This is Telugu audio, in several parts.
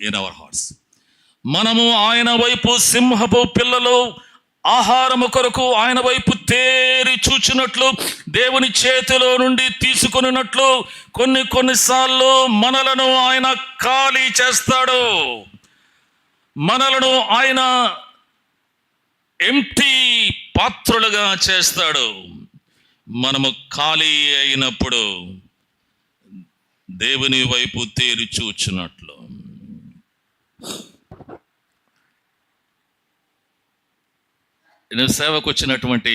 In our hearts. మనము ఆయన వైపు సింహపు పిల్లలు ఆహారము కొరకు ఆయన వైపు తేరి చూచినట్లు, దేవుని చేతిలో నుండి తీసుకొనినట్లు కొన్నిసార్లు మనలను ఆయన ఖాళీ చేస్తాడు. మనలను ఆయన ఎంప్టీ పాత్రలుగా చేస్తాడు. మనము ఖాళీ అయినప్పుడు దేవుని వైపు తేరి చూచినట్లు. నేను సేవకు వచ్చినటువంటి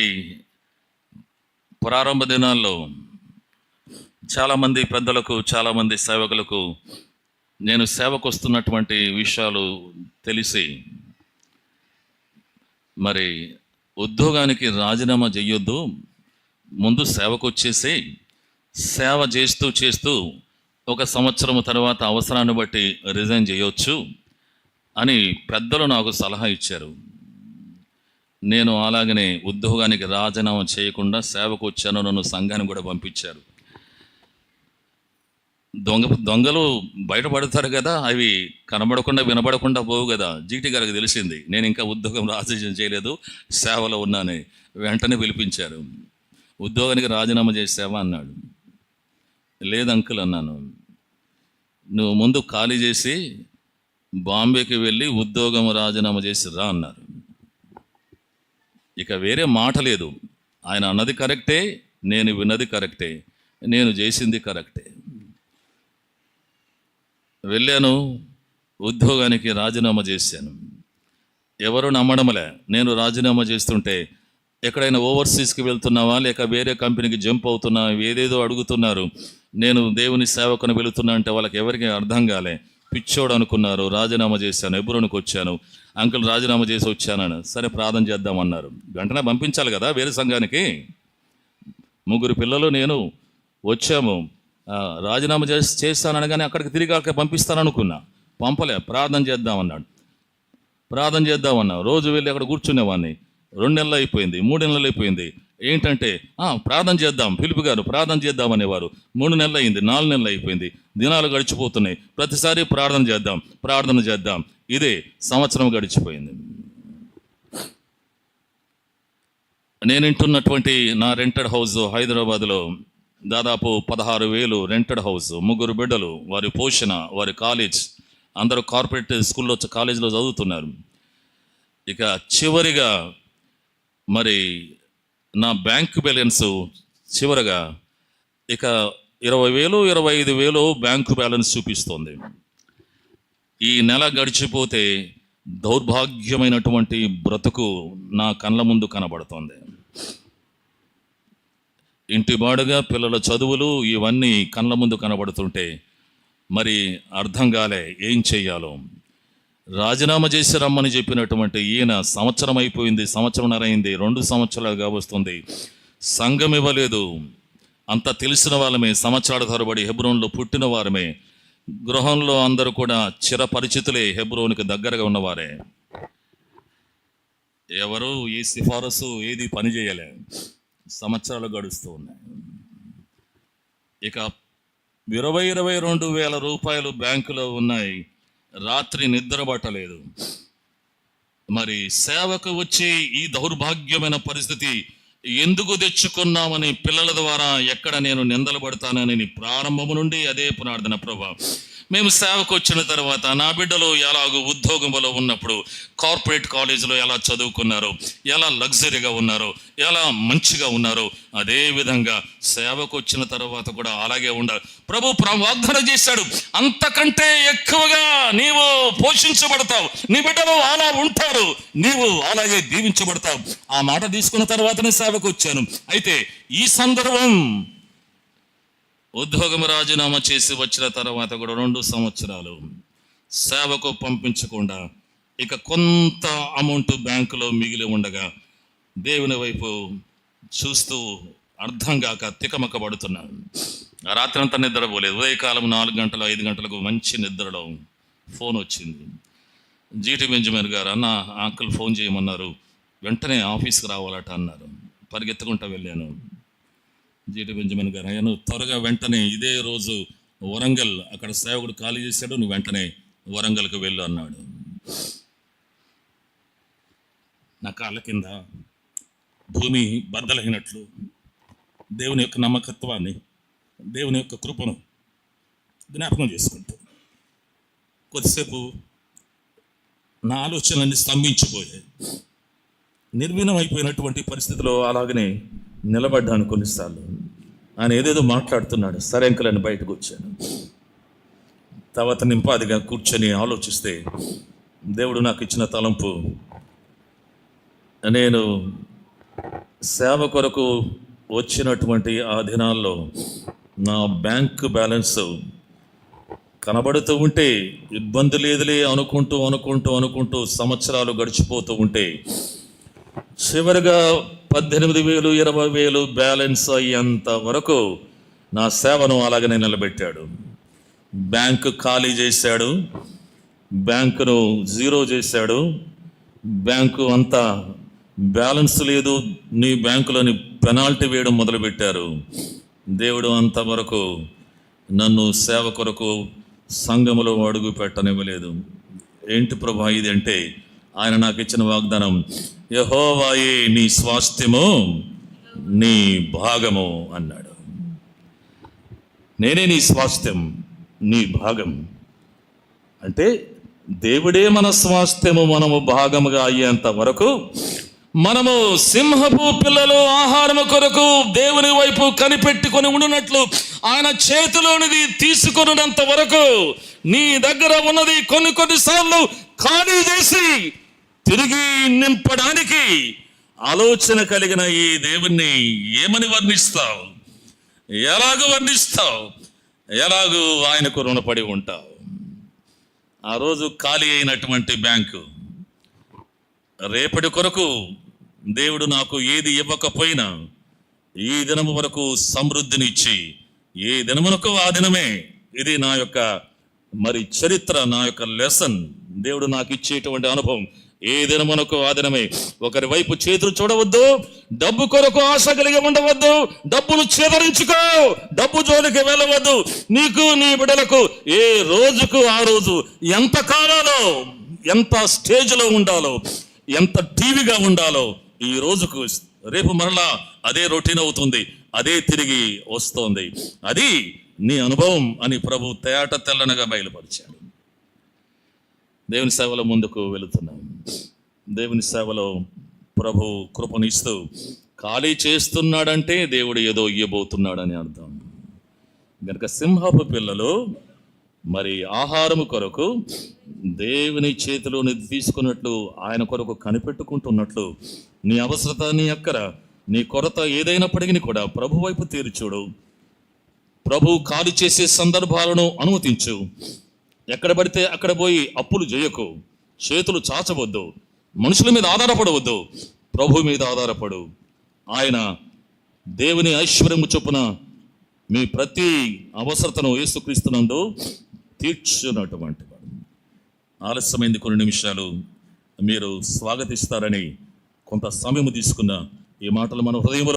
ప్రారంభ దినాల్లో చాలామంది పెద్దలకు, చాలామంది సేవకులకు నేను సేవకు వస్తున్నటువంటి విషయాలు తెలిసి మరి ఉద్యోగానికి రాజీనామా చెయ్యొద్దు, ముందు సేవకు వచ్చేసి సేవ చేస్తూ ఒక సంవత్సరం తర్వాత అవసరాన్ని బట్టి రిజైన్ చేయొచ్చు అని పెద్దలు నాకు సలహా ఇచ్చారు. నేను అలాగనే ఉద్యోగానికి రాజీనామా చేయకుండా సేవకు వచ్చాను. నన్ను సంఘానికి కూడా పంపించారు. దొంగలు బయటపడతారు కదా, అవి కనబడకుండా వినబడకుండా పోవు కదా. జీటీ గారికి తెలిసింది నేను ఇంకా ఉద్యోగం రాజీనామా చేయలేదు, సేవలో ఉన్నానని. వెంటనే పిలిపించారు. ఉద్యోగానికి రాజీనామా చేసావా అన్నాడు. లేదు అంకుల్ అన్నాను. నువ్వు ముందు ఖాళీ చేసి బాంబేకి వెళ్ళి ఉద్యోగం రాజీనామా చేసి రా అన్నారు. ఇక వేరే మాట లేదు. ఆయన అన్నది కరెక్టే, నేను విన్నది కరెక్టే, నేను చేసింది కరెక్టే. వెళ్ళాను, ఉద్యోగానికి రాజీనామా చేశాను. ఎవరు నమ్మడమలే. నేను రాజీనామా చేస్తుంటే ఎక్కడైనా ఓవర్సీస్కి వెళ్తున్నావా లేక వేరే కంపెనీకి జంప్ అవుతున్నా, ఏదేదో అడుగుతున్నారు. నేను దేవుని సేవకుని వెళుతున్నా అంటే వాళ్ళకి ఎవరికి అర్థం కాలే. పిచ్చోడు అనుకున్నారు. రాజీనామా చేశాను, హెబ్రోనుకు వచ్చాను. అంకుల్ రాజీనామా చేసి వచ్చానని. సరే ప్రార్థన చేద్దామన్నారు. వెంటనే పంపించాలి కదా వేరే సంఘానికి. 3 పిల్లలు నేను వచ్చాము. రాజీనామా చేస్తానని అక్కడికి తిరిగి అక్కడ పంపిస్తాననుకున్నా. పంపలే. ప్రార్థన చేద్దామన్నాడు. ప్రార్థన చేద్దామన్నా. రోజు వెళ్ళి అక్కడ కూర్చునేవాడిని. 2 నెలలు అయిపోయింది, 3 నెలలు అయిపోయింది. ఏంటంటే ప్రార్థన చేద్దాం, ఫిలిప్ గారు ప్రార్థన చేద్దామనేవారు. 3 నెలలు అయింది, 4 నెలలు అయిపోయింది. దినాలు గడిచిపోతున్నాయి. ప్రతిసారి ప్రార్థన చేద్దాం. ఇదే సంవత్సరం గడిచిపోయింది. నేను ఇంటున్నటువంటి నా రెంటెడ్ హౌస్ హైదరాబాద్లో దాదాపు 16,000 రెంటెడ్ హౌస్, 3 బిడ్డలు, వారి పోషణ, వారి కాలేజ్, అందరూ కార్పొరేట్ స్కూల్లో కాలేజీలో చదువుతున్నారు. ఇక చివరిగా మరి నా బ్యాంక్ బ్యాలెన్స్ చివరగా ఇక 20,000 25,000 బ్యాంకు బ్యాలెన్స్ చూపిస్తోంది. ఈ నెల గడిచిపోతే దౌర్భాగ్యమైనటువంటి బ్రతుకు నా కళ్ళ ముందు కనబడుతోంది. ఇంటి బాడుగా, పిల్లల చదువులు, ఇవన్నీ కళ్ళ ముందు కనబడుతుంటే మరి అర్థం కాలే ఏం చెయ్యాలో. రాజీనామా చేసి రమ్మని చెప్పినటువంటి ఈయన సంవత్సరం అయిపోయింది, సంవత్సరంన్నర అయింది, 2 సంవత్సరాలుగా వస్తుంది. సంఘం ఇవ్వలేదు. అంత తెలిసిన వాళ్ళమే, సంవత్సరాల తరబడి హెబ్రోన్లో పుట్టిన వారమే, గృహంలో అందరూ కూడా చిరపరిచితులే, హెబ్రోన్కి దగ్గరగా ఉన్నవారే. ఎవరు ఈ సిఫారసు ఏది పని చేయలే. సంవత్సరాలు గడుస్తూ ఉన్నాయి. ఇక 22,000 రూపాయలు బ్యాంకులో ఉన్నాయి. రాత్రి నిద్ర పట్టలేదు. మరి సేవకు వచ్చి ఈ దౌర్భాగ్యమైన పరిస్థితి ఎందుకు తెచ్చుకున్నామని పిల్లల ద్వారా ఎక్కడ నేను నిందలు పడతానని ప్రారంభము నుండి అదే ప్రార్థన. ప్రభా, మేము సేవకు వచ్చిన తర్వాత నా బిడ్డలు ఎలాగో ఉద్యోగంలో ఉన్నప్పుడు కార్పొరేట్ కాలేజీలో ఎలా చదువుకున్నారో, ఎలా లగ్జరీగా ఉన్నారో, ఎలా మంచిగా ఉన్నారో, అదే విధంగా సేవకు వచ్చిన తర్వాత కూడా అలాగే ఉండాలి. ప్రభు వాగ్దానం చేశాడు, అంతకంటే ఎక్కువగా నీవు పోషించబడతావు, నీ బిడ్డలు అలా ఉంటారు, నీవు అలాగే దీవించబడతావు. ఆ మాట తీసుకున్న తర్వాతనే సేవకు వచ్చాను. అయితే ఈ సందర్భం ఉద్యోగం రాజీనామా చేసి వచ్చిన తర్వాత కూడా 2 సంవత్సరాలు సేవకు పంపించకుండా ఇక కొంత అమౌంట్ బ్యాంకులో మిగిలి ఉండగా దేవుని వైపు చూస్తూ అర్థం కాక తికమక పడుతున్నాను. రాత్రి అంతా నిద్రపోలేదు. ఉదయకాలం 4 గంటలు 5 గంటలకు మంచి నిద్రలో ఫోన్ వచ్చింది. జీటీ బెంజమిన్ గారు, అన్న అంకుల్ ఫోన్ చేయమన్నారు, వెంటనే ఆఫీస్కి రావాలట అన్నారు. పరిగెత్తుకుంటూ వెళ్ళాను. జీటీ బెంజమిన్ గారు, నువ్వు త్వరగా వెంటనే ఇదే రోజు వరంగల్ అక్కడ సేవకుడు ఖాళీ చేశాడు, నువ్వు వెంటనే వరంగల్కి వెళ్ళు అన్నాడు. నా కాళ్ళ కింద భూమి బద్దలైనట్లు దేవుని యొక్క నమ్మకత్వాన్ని, దేవుని యొక్క కృపను జ్ఞాపకం చేసుకుంటూ కొద్దిసేపు నా ఆలోచనలన్నీ స్తంభించిపోయాయి. నిర్వీణమైపోయినటువంటి పరిస్థితిలో అలాగనే నిలబడ్డాను. కొన్నిసార్లు ఆయన ఏదేదో మాట్లాడుతున్నాడు. సరే అంకులని బయటకు వచ్చాను. తర్వాత నింపాదిగా కూర్చొని ఆలోచిస్తే దేవుడు నాకు ఇచ్చిన తలంపు, నేను సేవ కొరకు వచ్చినటువంటి ఆ దినాల్లో నా బ్యాంక్ బ్యాలెన్స్ కనబడుతూ ఉంటే ఇబ్బంది లేదులే అనుకుంటూ అనుకుంటూ అనుకుంటూ సంవత్సరాలు గడిచిపోతూ ఉంటే చివరిగా 18,000 20,000 బ్యాలెన్స్ అయ్యేంత వరకు నా సేవను అలాగనే నిలబెట్టాడు. బ్యాంకు ఖాళీ చేశాడు, బ్యాంకును జీరో చేశాడు. బ్యాంకు అంతా బ్యాలెన్స్ లేదు, నీ బ్యాంకులోని పెనాల్టీ వేయడం మొదలుపెట్టారు. దేవుడు అంతవరకు నన్ను సేవ కొరకు సంఘములో అడుగు పెట్టనివ్వలేదు. ఏంటి ప్రభా ఇది అంటే, ఆయన నాకు ఇచ్చిన వాగ్దానం, యెహోవాయే నీ స్వాస్థ్యము నీ భాగము అన్నాడు. నేనే నీ స్వాస్థ్యం నీ భాగం అంటే దేవుడే మన స్వాస్థ్యము, మనము భాగముగా అయ్యేంత వరకు మనము సింహపు పిల్లలు ఆహారము కొరకు దేవుని వైపు కనిపెట్టుకొని ఉండినట్లు ఆయన చేతిలోనిది తీసుకొనినంత వరకు నీ దగ్గర ఉన్నది కొన్నిసార్లు ఖాళీ చేసి తిరిగి నింపడానికి ఆలోచన కలిగిన ఈ దేవుణ్ణి ఏమని వర్ణిస్తావు? ఎలాగూ వర్ణిస్తావు? ఎలాగూ ఆయనకు రుణపడి ఉంటావు? ఆ రోజు ఖాళీ అయినటువంటి బ్యాంకు రేపటి కొరకు దేవుడు నాకు ఏది ఇవ్వకపోయినా ఈ దినము వరకు సమృద్ధినిచ్చి, ఏ దినమునకు ఆ దినమే, ఇది నా యొక్క చరిత్ర, నా యొక్క లెసన్. దేవుడు నాకు ఇచ్చేటువంటి అనుభవం, ఏ దినమునకు ఆ దినమే. ఒకరి వైపు చేతులు చూడవద్దు, డబ్బు కొరకు ఆశ కలిగి ఉండవద్దు, డబ్బును చేదరించుకో, డబ్బు జోలికి వెళ్ళవద్దు. నీకు నీ బిడ్డలకు ఏ రోజుకు ఆ రోజు ఎంత కాలాలో, ఎంత స్టేజ్లో ఉండాలో, ఎంత టీవీగా ఉండాలో, ఈ రోజుకు రేపు మరలా అదే రొటీన్ అవుతుంది, అదే తిరిగి వస్తోంది. అది నీ అనుభవం అని ప్రభు తేట తెల్లనగా బయలుపరిచాడు. దేవుని సేవలో ముందుకు వెళుతున్నాం. దేవుని సేవలో ప్రభు కృపనిస్తూ ఖాళీ చేస్తున్నాడంటే దేవుడు ఏదో ఇయ్యబోతున్నాడని అర్థం. కనుక సింహపు పిల్లలు ఆహారము కొరకు దేవుని చేతిలోని తీసుకున్నట్లు, ఆయన కొరకు కనిపెట్టుకుంటున్నట్లు, నీ అవసరత, నీ అక్కర, నీ కొరత ఏదైనప్పటికీ కూడా ప్రభు వైపు తీర్చుడు. ప్రభు ఖాళీ చేసే సందర్భాలను అనుమతించు. ఎక్కడ పడితే అక్కడ పోయి అప్పులు చేయకు, చేతులు చాచవద్దు, మనుషుల మీద ఆధారపడవద్దు, ప్రభు మీద ఆధారపడు. ఆయన దేవుని ఐశ్వర్యము చొప్పున మీ ప్రతి అవసరతను యేసుక్రీస్తునందు తీర్చున్నటువంటి వాడు. ఆలస్యమైంది కొన్ని నిమిషాలు, మీరు స్వాగతిస్తారని కొంత సమయం తీసుకున్న ఈ మాటలు మన హృదయంలో